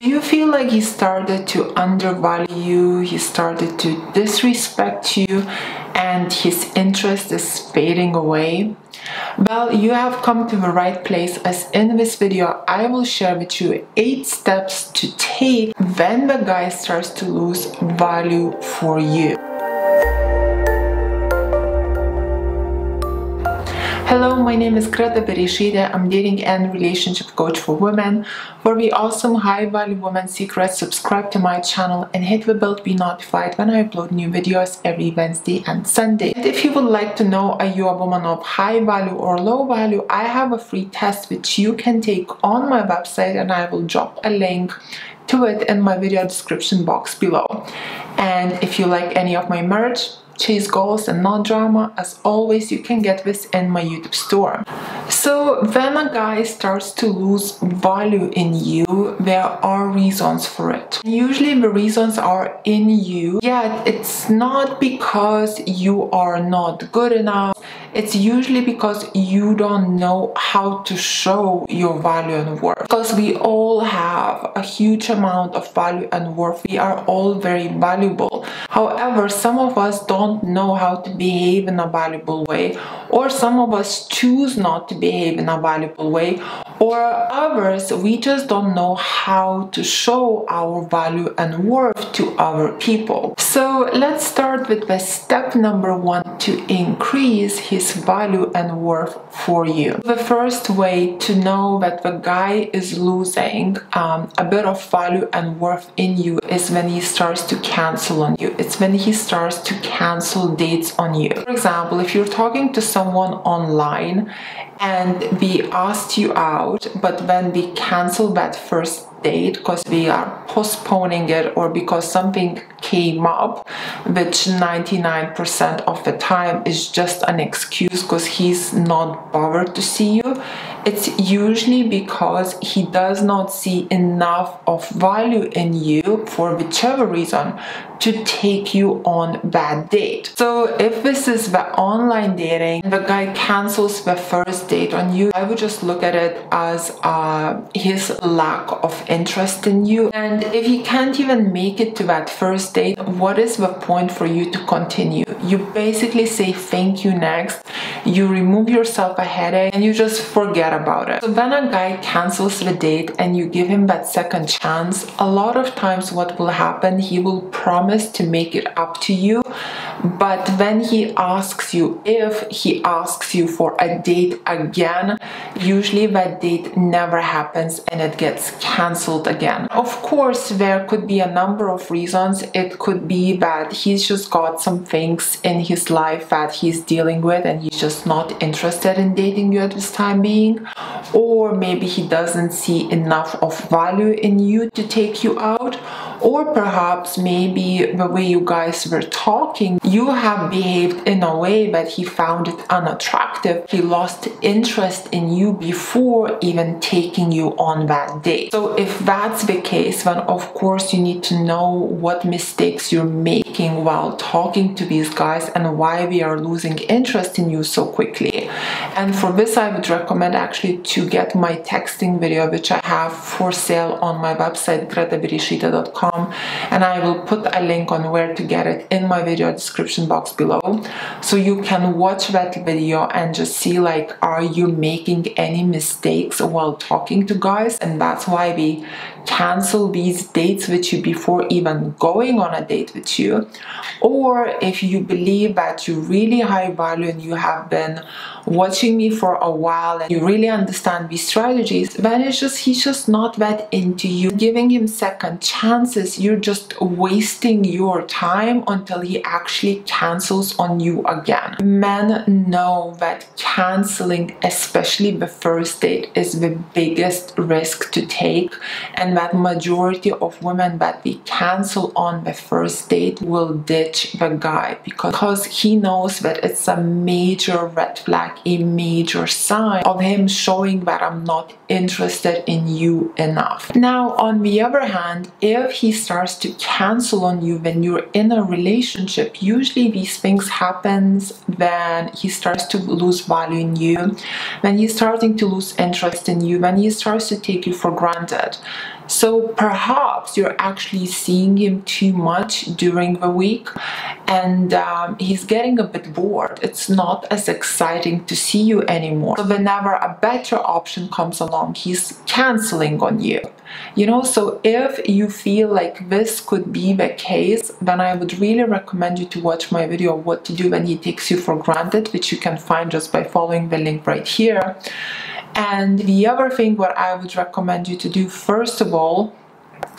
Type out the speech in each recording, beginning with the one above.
You feel like he started to undervalue you, he started to disrespect you, and his interest is fading away? Well, you have come to the right place, as in this video I will share with you 8 steps to take when the guy starts to lose value for you. Hello, my name is I'm dating and relationship coach for women. For the awesome high value woman secrets, subscribe to my channel and hit the bell to be notified when I upload new videos every Wednesday and Sunday. And if you would like to know, are you a woman of high value or low value, I have a free test which you can take on my website, and I will drop a link to it in my video description box below. And if you like any of my merch, chase goals and not drama, as always you can get this in my YouTube store. So when a guy starts to lose value in you, there are reasons for it. Usually the reasons are in you, yet it's not because you are not good enough. It's usually because you don't know how to show your value and worth. Because we all have a huge amount of value and worth. We are all very valuable. However, some of us don't know how to behave in a valuable way, or some of us choose not to behave in a valuable way, or others, we just don't know how to show our value and worth to other people. So let's start with the step number 1 to increase his value and worth for you. The first way to know that the guy is losing a bit of value and worth in you is when he starts to cancel on you. It's when he starts to cancel dates on you. For example, if you're talking to someone online and they asked you out, but when they cancel that first date because they are postponing it, or because something came up, which 99% of the time is just an excuse because he's not bothered to see you, it's usually because he does not see enough of value in you, for whichever reason, to take you on that date. So if this is the online dating, the guy cancels the first date on you, I would just look at it as his lack of interest in you. And if he can't even make it to that first date, what is the point for you to continue? You basically say thank you next, you remove yourself a headache, and you just forget about it. So when a guy cancels the date and you give him that second chance, a lot of times what will happen, he will promise to make it up to you, but when he asks you, if he asks you for a date again, usually that date never happens and it gets cancelled again. Of course, there could be a number of reasons. It could be that he's just got some things in his life that he's dealing with and he's just not interested in dating you at this time being, or maybe he doesn't see enough of value in you to take you out, or perhaps maybe the way you guys were talking, you have behaved in a way that he found it unattractive. He lost interest in you before even taking you on that date. So if that's the case, then of course you need to know what mistakes you're making while talking to these guys and why they are losing interest in you so quickly. And for this, I would recommend actually to get my texting video, which I have for sale on my website, gretaberishita.com, and I will put a link on where to get it in my video description box below, so you can watch that video and just see, like, are you making any mistakes while talking to guys, and that's why we cancel these dates with you before even going on a date with you. Or if you believe that you really high value and you have been watching me for a while and you really understand these strategies, then he's just not that into you. Giving him second chances, you're just wasting your time until he actually cancels on you again. Men know that canceling, especially the first date, is the biggest risk to take, and that majority of women that we cancel on the first date will ditch the guy because he knows that it's a major red flag, a major sign of him showing that I'm not interested in you enough. Now, on the other hand, if he starts to cancel on you when you're in a relationship, usually these things happens when he starts to lose value in you, when he's starting to lose interest in you, when he starts to take you for granted. So perhaps you're actually seeing him too much during the week, and he's getting a bit bored. It's not as exciting to see you anymore. So whenever a better option comes along, he's canceling on you. You know, so if you feel like this could be the case, then I would really recommend you to watch my video of what to do when he takes you for granted, which you can find just by following the link right here. And the other thing what I would recommend you to do, first of all,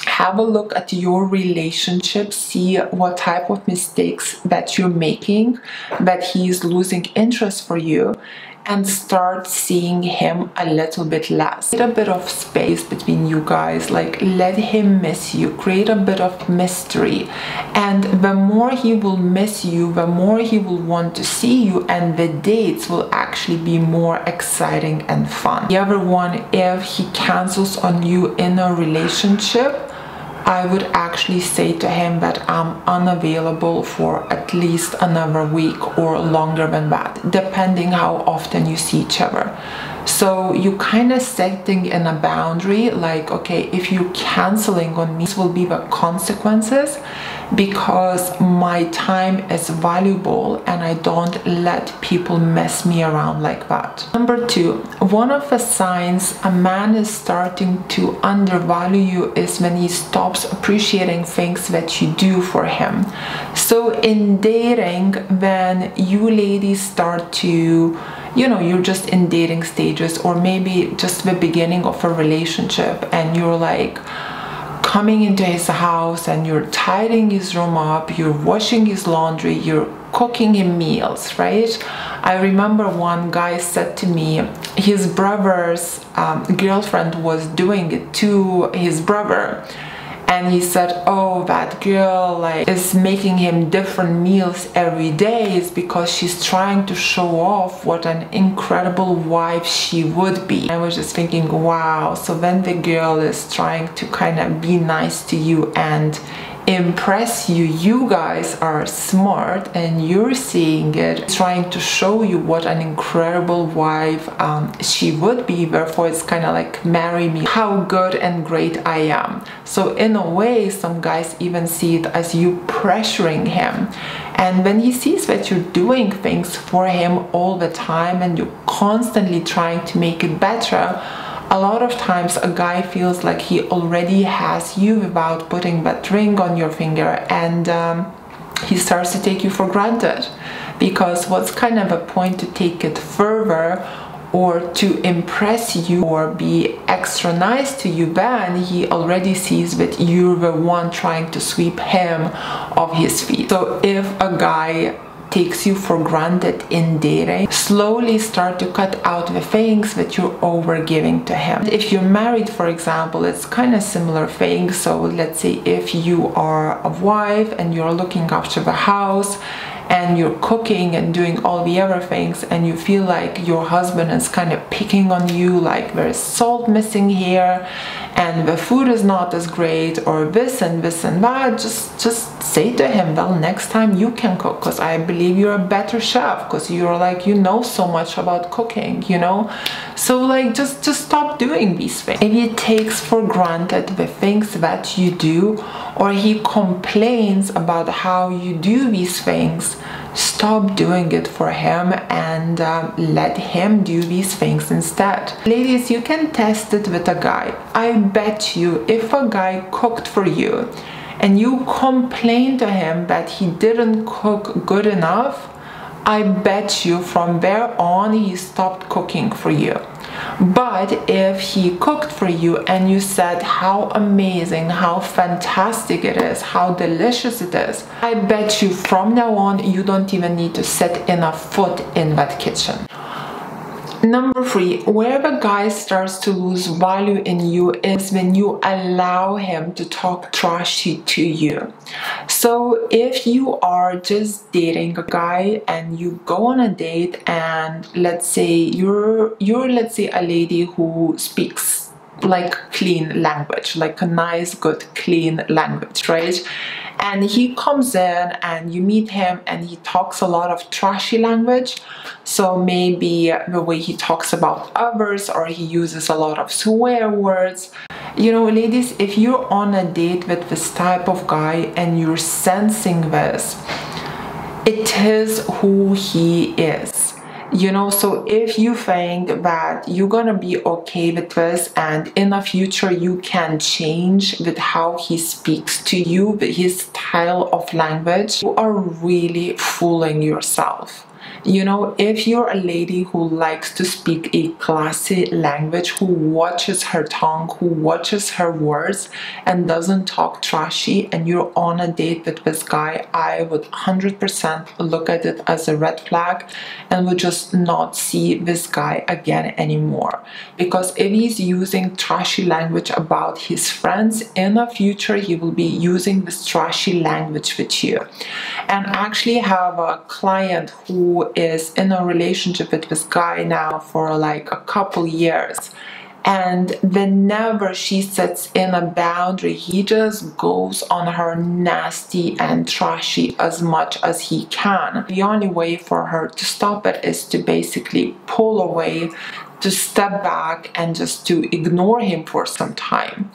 have a look at your relationship, see what type of mistakes that you're making, that he's losing interest for you, and start seeing him a little bit less. Create a bit of space between you guys, like let him miss you, create a bit of mystery, and the more he will miss you, the more he will want to see you, and the dates will actually be more exciting and fun. The other one, if he cancels on you in a relationship, I would actually say to him that I'm unavailable for at least another week or longer than that, depending how often you see each other. So you kind of setting in a boundary, like, okay, if you're canceling on me, this will be the consequences, because my time is valuable and I don't let people mess me around like that. Number two, one of the signs a man is starting to undervalue you is when he stops appreciating things that you do for him. So in dating, when you ladies start to, you know, you're just in dating stages, or maybe just the beginning of a relationship, and you're like coming into his house and you're tidying his room up, you're washing his laundry, you're cooking him meals, right? I remember one guy said to me, his brother's girlfriend was doing it to his brother. And he said, oh, that girl like is making him different meals every day is because she's trying to show off what an incredible wife she would be. I was just thinking, wow, so when the girl is trying to kind of be nice to you and impress you, you guys are smart and you're seeing it, trying to show you what an incredible wife she would be. Therefore, it's kind of like, marry me, how good and great I am. So in a way, some guys even see it as you pressuring him. And when he sees that you're doing things for him all the time and you're constantly trying to make it better, a lot of times a guy feels like he already has you without putting that ring on your finger, and he starts to take you for granted. Because what's kind of a point to take it further or to impress you or be extra nice to you, then he already sees that you're the one trying to sweep him off his feet. So if a guy takes you for granted in dating, slowly start to cut out the things that you're over giving to him. If you're married, for example, it's kind of similar thing. So let's say if you are a wife and you're looking after the house and you're cooking and doing all the other things, and you feel like your husband is kind of picking on you, like there's salt missing here and the food is not as great, or this and that, just say to him, well, next time you can cook, because I believe you're a better chef, because you're like, you know so much about cooking, you know. So like just stop doing these things. If he takes for granted the things that you do, or he complains about how you do these things, stop doing it for him and let him do these things instead. Ladies, you can test it with a guy. I bet you if a guy cooked for you and you complain to him that he didn't cook good enough, I bet you from there on he stopped cooking for you. But if he cooked for you and you said how amazing, how fantastic it is, how delicious it is, I bet you from now on you don't even need to set in a foot in that kitchen. Number three, where the guy starts to lose value in you is when you allow him to talk trashy to you. So if you are just dating a guy and you go on a date, and let's say you're let's say a lady who speaks like clean language, like a nice, good, clean language, right? And he comes in and you meet him and he talks a lot of trashy language. So maybe the way he talks about others, or he uses a lot of swear words. You know, ladies, if you're on a date with this type of guy and you're sensing this, it is who he is. You know, so if you think that you're gonna be okay with this and in the future you can change with how he speaks to you, with his style of language, you are really fooling yourself. You know, if you're a lady who likes to speak a classy language, who watches her tongue, who watches her words and doesn't talk trashy, and you're on a date with this guy, I would 100% look at it as a red flag and would just not see this guy again anymore. Because if he's using trashy language about his friends, in the future he will be using this trashy language with you. And I actually have a client who is in a relationship with this guy now for like a couple years, and whenever she sets in a boundary, he just goes on her nasty and trashy as much as he can. The only way for her to stop it is to basically pull away, to step back and just to ignore him for some time.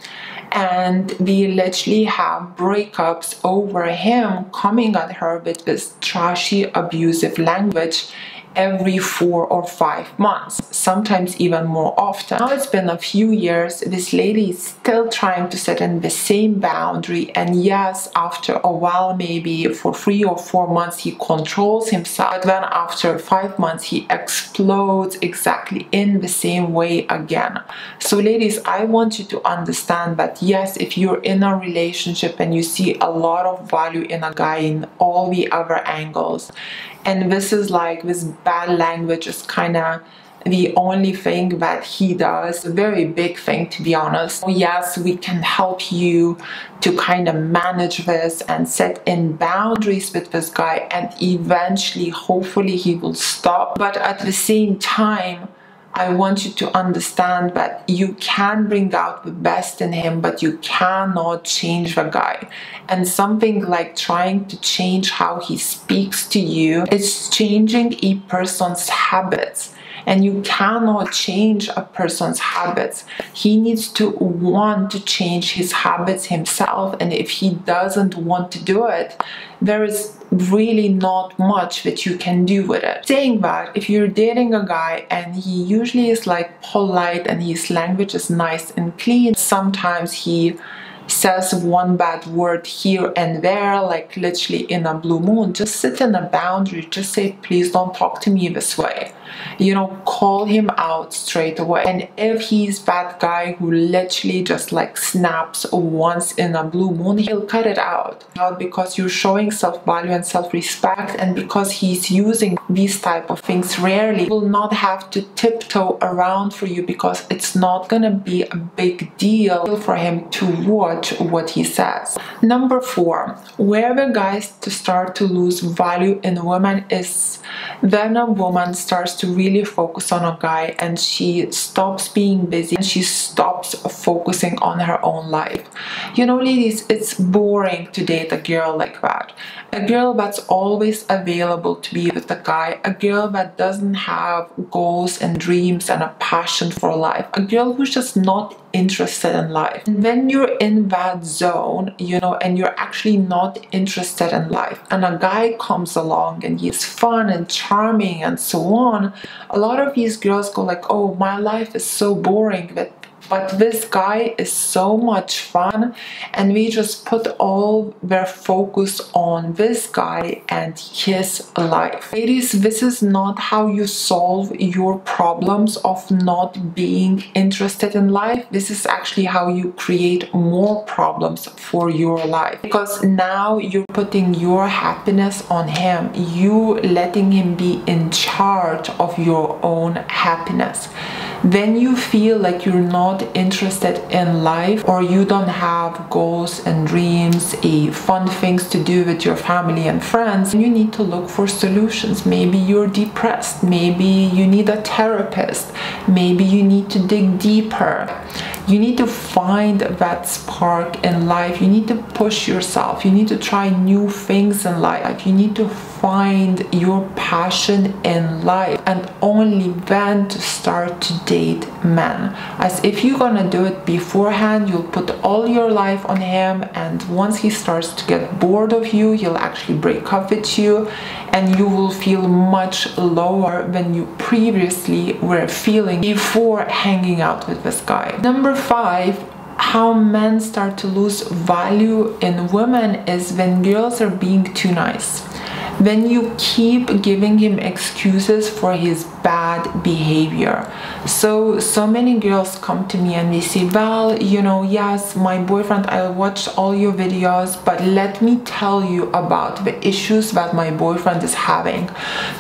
And we literally have breakups over him coming at her with this trashy, abusive language every 4 or 5 months, sometimes even more often. Now it's been a few years, this lady is still trying to set in the same boundary, and yes, after a while, maybe for 3 or 4 months, he controls himself, but then after 5 months, he explodes exactly in the same way again. So ladies, I want you to understand that yes, if you're in a relationship and you see a lot of value in a guy in all the other angles, and this is like, this bad language is kind of the only thing that he does, a very big thing to be honest. Yes, we can help you to kind of manage this and set in boundaries with this guy, and eventually, hopefully he will stop. But at the same time, I want you to understand that you can bring out the best in him, but you cannot change the guy. And something like trying to change how he speaks to you is changing a person's habits. And you cannot change a person's habits. He needs to want to change his habits himself. And if he doesn't want to do it, there is really not much that you can do with it. Saying that, if you're dating a guy and he usually is like polite and his language is nice and clean, sometimes he says one bad word here and there, like literally in a blue moon, just sit in a boundary, just say, please don't talk to me this way. You know, call him out straight away. And if he's that guy who literally just like snaps once in a blue moon, he'll cut it out because you're showing self-value and self-respect, and because he's using these type of things rarely, he will not have to tiptoe around for you, because it's not gonna be a big deal for him to watch what he says. Number 4, where the guys to start to lose value in women is when a woman starts to really focus on a guy and she stops being busy and she stops focusing on her own life. You know, ladies, it's boring to date a girl like that. A girl that's always available to be with a guy, a girl that doesn't have goals and dreams and a passion for life, a girl who's just not interested in life. And when you're in that zone, you know, and you're actually not interested in life, and a guy comes along and he's fun and charming and so on, a lot of these girls go like, oh, my life is so boring, but this guy is so much fun, and we just put all their focus on this guy and his life. Ladies, this is not how you solve your problems of not being interested in life. This is actually how you create more problems for your life, because now you're putting your happiness on him. You letting him be in charge of your own happiness. When you feel like you're not interested in life, or you don't have goals and dreams, fun things to do with your family and friends, you need to look for solutions. Maybe you're depressed, maybe you need a therapist, maybe you need to dig deeper. You need to find that spark in life. You need to push yourself. You need to try new things in life. You need to find your passion in life and only then to start to date men. As if you're gonna do it beforehand, you'll put all your life on him, and once he starts to get bored of you, he'll actually break up with you, and you will feel much lower than you previously were feeling before hanging out with this guy. Number 5, how men start to lose value in women is when girls are being too nice. When you keep giving him excuses for his bad behavior. So many girls come to me and they say, well, you know, yes, my boyfriend, I watched all your videos, but let me tell you about the issues that my boyfriend is having.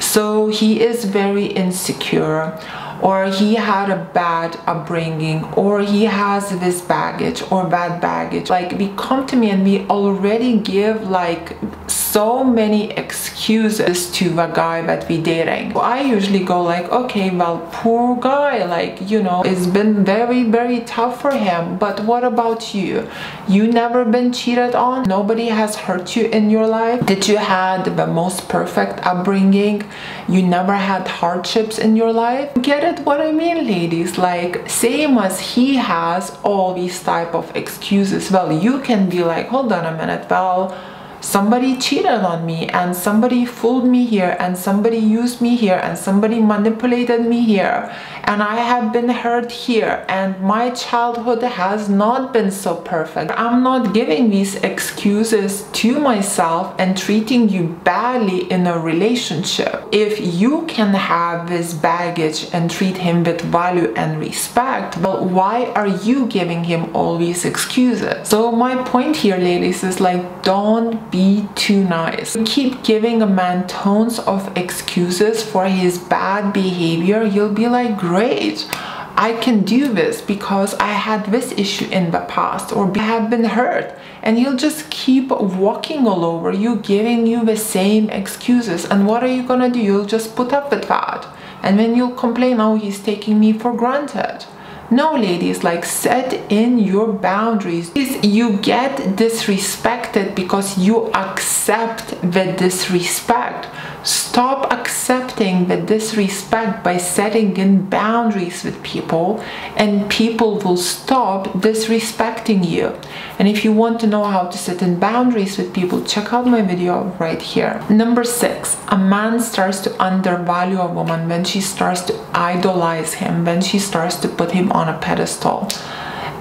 So he is very insecure, or he had a bad upbringing, or he has this baggage or bad baggage. Like, we come to me and we already give like so many excuses to the guy that we dating. So I usually go like, okay, well, poor guy, like, you know, it's been very, very tough for him, but what about you? You never been cheated on? Nobody has hurt you in your life? Did you had the most perfect upbringing? You never had hardships in your life? Get it what I mean, ladies? Like, same as he has all these type of excuses. Well, you can be like, hold on a minute, well, somebody cheated on me, and somebody fooled me here, and somebody used me here, and somebody manipulated me here, and I have been hurt here, and my childhood has not been so perfect. I'm not giving these excuses to myself and treating you badly in a relationship. If you can have this baggage and treat him with value and respect, well, why are you giving him all these excuses? So my point here, ladies, is like, don't be too nice. You keep giving a man tons of excuses for his bad behavior, you'll be like, great, I can do this because I had this issue in the past, or I have been hurt, and he'll just keep walking all over you, giving you the same excuses. And what are you gonna do? You'll just put up with that, and then you'll complain, oh, he's taking me for granted. No, ladies, like, set in your boundaries. You get disrespected because you accept the disrespect. Stop accepting the disrespect by setting in boundaries with people, and people will stop disrespecting you. And if you want to know how to set in boundaries with people, check out my video right here. Number 6, a man starts to undervalue a woman when she starts to idolize him, when she starts to put him on a pedestal.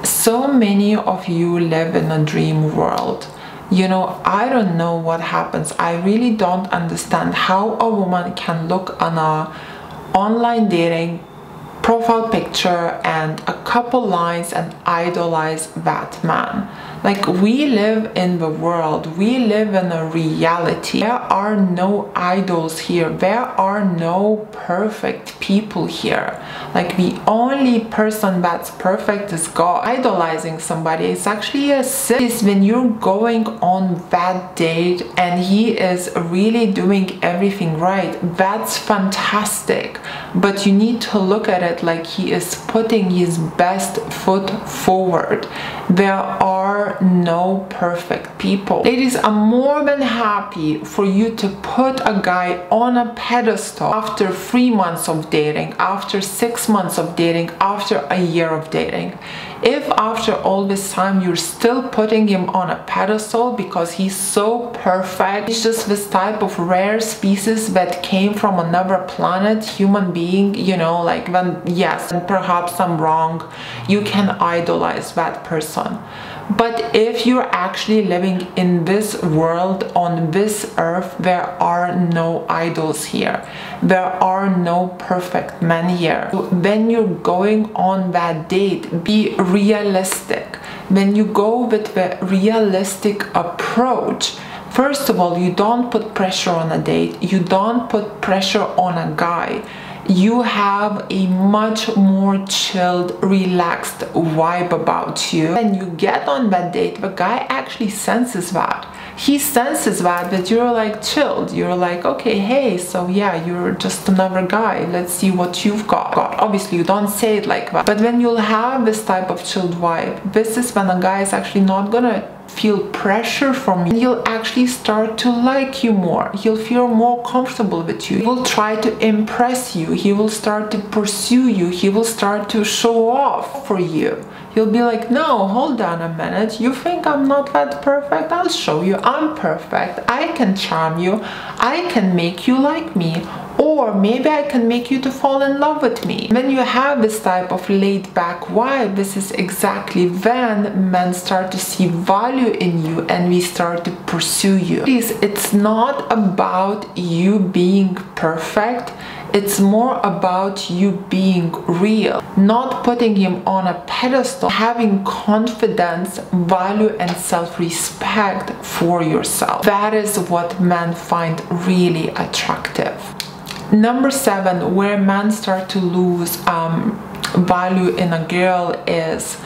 So many of you live in a dream world. You know, I don't know what happens. I really don't understand how a woman can look on a online dating profile picture and a couple lines and idolize that man. Like, we live in the world, we live in a reality. There are no idols here, there are no perfect people here. Like, the only person that's perfect is God. Idolizing somebody is actually a sin. It's when you're going on that date and he is really doing everything right, that's fantastic, but you need to look at it like he is putting his best foot forward. There are no perfect people. Ladies, I'm more than happy for you to put a guy on a pedestal after 3 months of dating, after 6 months of dating, after a year of dating. If after all this time you're still putting him on a pedestal because he's so perfect, he's just this type of rare species that came from another planet, human being, you know, like, when, yes, and perhaps I'm wrong, you can idolize that person. But if you're actually living in this world, on this earth, there are no idols here. There are no perfect men here. When you're going on that date, be realistic. When you go with the realistic approach, first of all, you don't put pressure on a date. You don't put pressure on a guy. You have a much more chilled, relaxed vibe about you. And you get on that date, the guy actually senses that. He senses that you're like chilled. You're like, okay, hey, so yeah, you're just another guy. Let's see what you've got. Obviously, you don't say it like that. But when you'll have this type of chilled vibe, this is when a guy is actually not gonna feel pressure from you, he'll actually start to like you more. He'll feel more comfortable with you. He will try to impress you. He will start to pursue you. He will start to show off for you. He'll be like, no, hold on a minute. You think I'm not that perfect? I'll show you I'm perfect. I can charm you. I can make you like me. Or maybe I can make you to fall in love with me. When you have this type of laid back vibe, this is exactly when men start to see value in you and we start to pursue you. Please, it's not about you being perfect. It's more about you being real, not putting him on a pedestal, having confidence, value, and self-respect for yourself. That is what men find really attractive. Number 7, where men start to lose value in a girl is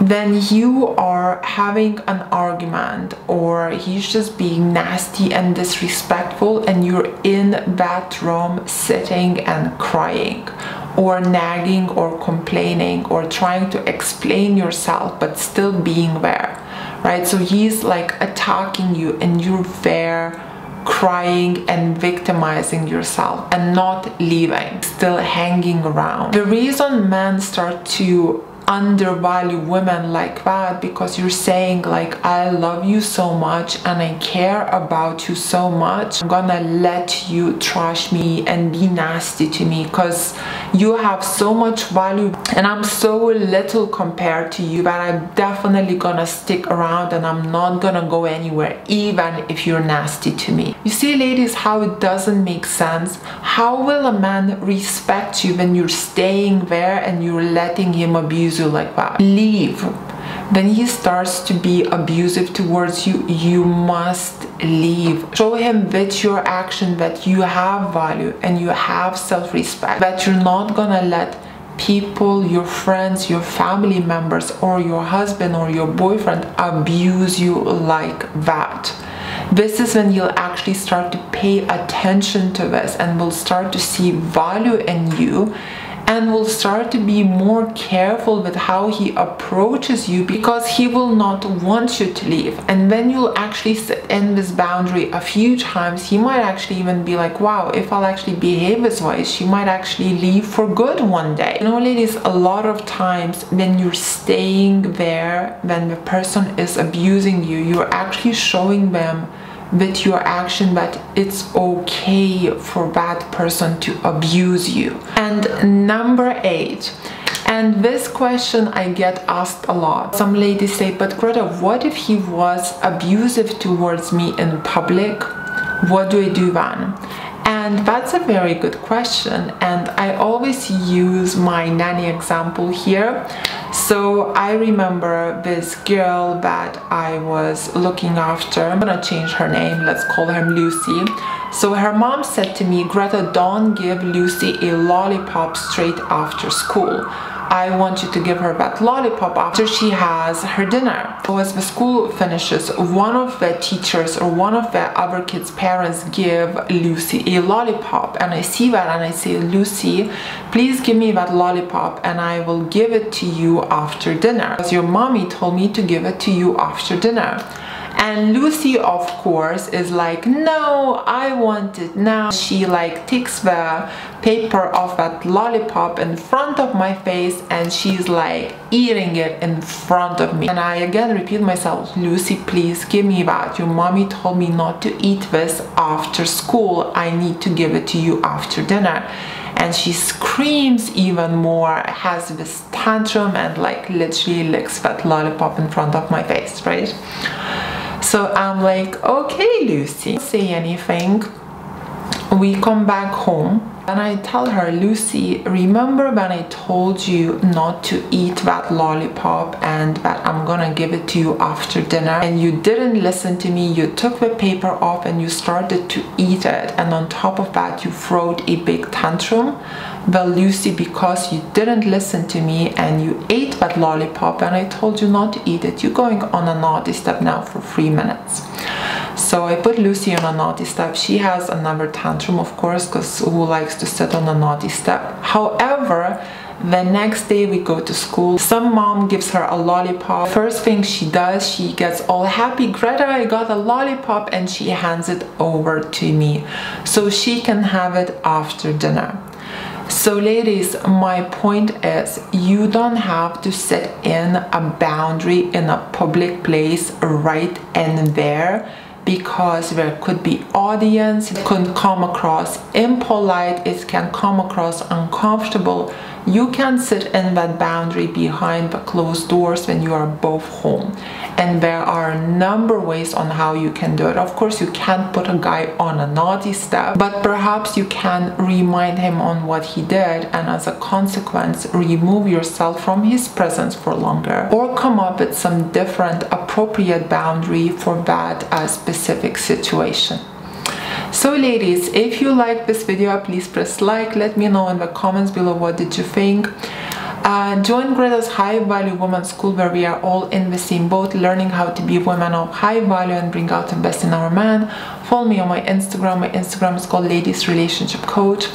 when you are having an argument or he's just being nasty and disrespectful and you're in that room sitting and crying or nagging or complaining or trying to explain yourself but still being there, right? So he's like attacking you and you're there crying and victimizing yourself and not leaving, still hanging around. The reason men start to undervalue women like that, because you're saying like, I love you so much and I care about you so much, I'm gonna let you trash me and be nasty to me because you have so much value and I'm so little compared to you that I'm definitely gonna stick around and I'm not gonna go anywhere even if you're nasty to me. You see, ladies, how it doesn't make sense? How will a man respect you when you're staying there and you're letting him abuse you like that? Leave. When he starts to be abusive towards you, you must leave. Show him with your action that you have value and you have self-respect, that you're not gonna let people, your friends, your family members, or your husband or your boyfriend abuse you like that. This is when you'll actually start to pay attention to this and will start to see value in you and will start to be more careful with how he approaches you, because he will not want you to leave. And when you'll actually set in this boundary a few times, he might actually even be like, wow, if I'll actually behave this way, she might actually leave for good one day. You know, ladies, a lot of times when you're staying there, when the person is abusing you, you're actually showing them with your action that it's okay for that person to abuse you. And number 8, and this question I get asked a lot. Some ladies say, but Greta, what if he was abusive towards me in public? What do I do then? And that's a very good question, and I always use my nanny example here. So I remember this girl that I was looking after. I'm gonna change her name, let's call her Lucy. So her mom said to me, Greta, don't give Lucy a lollipop straight after school. I want you to give her that lollipop after she has her dinner. So as the school finishes, one of the teachers or one of the other kids' parents give Lucy a lollipop, and I see that and I say, Lucy, please give me that lollipop and I will give it to you after dinner, because your mommy told me to give it to you after dinner. And Lucy, of course, is like, no, I want it now. She like takes the paper off that lollipop in front of my face and she's like eating it in front of me. And I again repeat myself, Lucy, please give me that. Your mommy told me not to eat this after school. I need to give it to you after dinner. And she screams even more, has this tantrum and like literally licks that lollipop in front of my face, right? So I'm like, okay, Lucy, don't say anything. We come back home and I tell her, Lucy, remember when I told you not to eat that lollipop and that I'm gonna give it to you after dinner, and you didn't listen to me? You took the paper off and you started to eat it, and on top of that you throwed a big tantrum. Well, Lucy, because you didn't listen to me and you ate that lollipop and I told you not to eat it, you're going on a naughty step now for 3 minutes. So I put Lucy on a naughty step. She has another tantrum, of course, because who likes to sit on a naughty step? However, The next day we go to school. Some mom gives her a lollipop. First thing she does, she gets all happy, Greta, I got a lollipop, and she hands it over to me so she can have it after dinner. So ladies, my point is, you don't have to set in a boundary in a public place right and there, because there could be audience. It could come across impolite, it can come across uncomfortable. You can sit in that boundary behind the closed doors when you are both home. And there are a number of ways on how you can do it. Of course, you can't put a guy on a naughty step, but perhaps you can remind him on what he did, and as a consequence, remove yourself from his presence for longer, or come up with some different appropriate boundary for that specific situation. So ladies, if you like this video, please press like. Let me know in the comments below what did you think. Join Greta's High Value Women School, where we are all in the same boat, learning how to be women of high value and bring out the best in our man. Follow me on my Instagram. My Instagram is called Ladies Relationship Coach.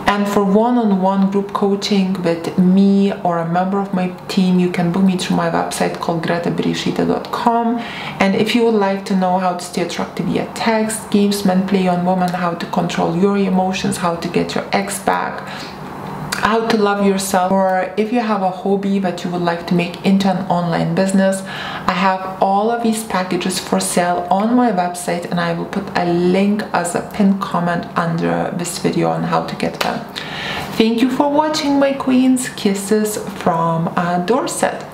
And for one-on-one group coaching with me or a member of my team, you can book me through my website called gretaberishita.com. And if you would like to know how to stay attractive via text, games men play on women, how to control your emotions, how to get your ex back, how to love yourself, or if you have a hobby that you would like to make into an online business, I have all of these packages for sale on my website, and I will put a link as a pinned comment under this video on how to get them. Thank you for watching, my queens. Kisses from Dorset.